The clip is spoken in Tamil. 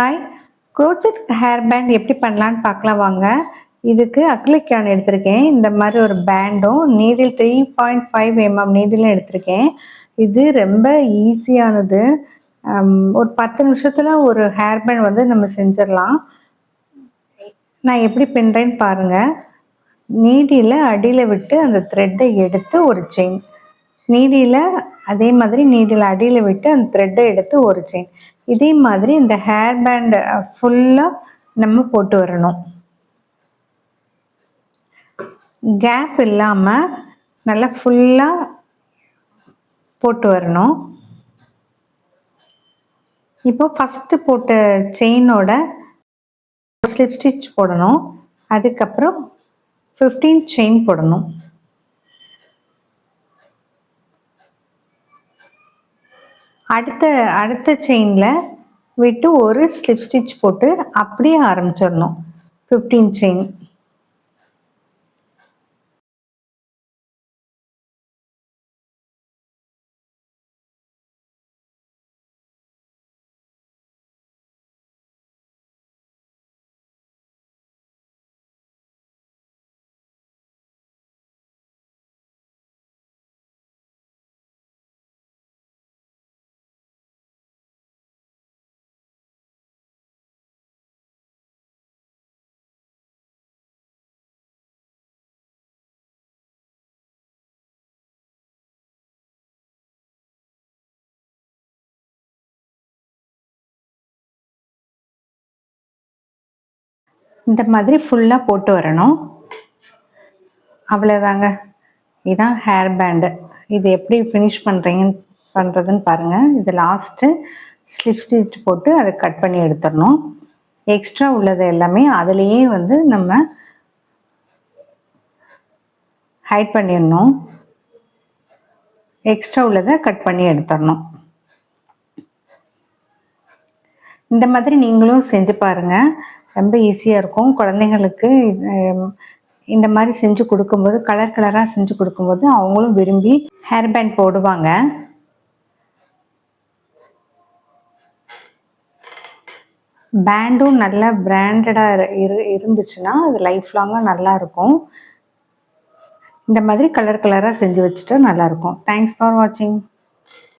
ஹாய், க்ரோச்செட் ஹேர் பேண்ட் எப்படி பண்ணலான்னு பார்க்கலாம் வாங்க. இதுக்கு அக்ரிலிக் yarn எடுத்திருக்கேன். இந்த மாதிரி ஒரு பேண்டும் நீடில் 3.5 நீடிலும் எடுத்திருக்கேன். இது ரொம்ப ஈஸியானது. ஒரு 10 நிமிஷத்தில் ஒரு ஹேர் பேண்ட் வந்து நம்ம செஞ்சிடலாம். நான் எப்படி பின்னுறேன்னு பாருங்கள். நீடியில் அடியில் விட்டு அந்த த்ரெட்டை எடுத்து ஒரு செயின், நீடியில் அதே மாதிரி நீடியில் அடியில் விட்டு அந்த த்ரெட்டை எடுத்து ஒரு செயின், இதே மாதிரி இந்த ஹேர் பேண்ட் ஃபுல்லாக நம்ம போட்டு வரணும். கேப் இல்லாமல் நல்லா ஃபுல்லாக போட்டு வரணும். இப்போ ஃபஸ்ட்டு போட்ட செயினோட ஸ்லிப் ஸ்டிச் போடணும். அதுக்கப்புறம் 15 செயின் போடணும். அடுத்த செயினில் விட்டு ஒரு ஸ்லிப் ஸ்டிச் போட்டு அப்படியே ஆரம்பிச்சிடணும். 15 செயின். இந்த மாதிரி ஃபுல்லாக போட்டு வரணும். அவ்வளோதாங்க. இதுதான் ஹேர் பேண்டு. இது எப்படி ஃபினிஷ் பண்ணுறதுன்னு பாருங்கள். இது லாஸ்ட்டு ஸ்லிப் ஸ்டிச் போட்டு அதை கட் பண்ணி எடுத்துடணும். எக்ஸ்ட்ரா உள்ளது எல்லாமே அதுலேயே வந்து நம்ம ஹைட் பண்ணிடணும். எக்ஸ்ட்ரா உள்ளதை கட் பண்ணி எடுத்துடணும். இந்த மாதிரி நீங்களும் செஞ்சு பாருங்கள். ரொம்ப ஈஸியாக இருக்கும். குழந்தைங்களுக்கு இந்த மாதிரி செஞ்சு கொடுக்கும்போது, கலர் கலராக செஞ்சு கொடுக்கும்போது அவங்களும் விரும்பி ஹேர் பேண்ட் போடுவாங்க. பேண்டும் நல்லா பிராண்டடாக இருந்துச்சுன்னா அது லைஃப் லாங்காக நல்லாயிருக்கும். இந்த மாதிரி கலர் கலராக செஞ்சு வச்சுட்டா நல்லாயிருக்கும். தேங்க்ஸ் ஃபார் வாட்சிங்.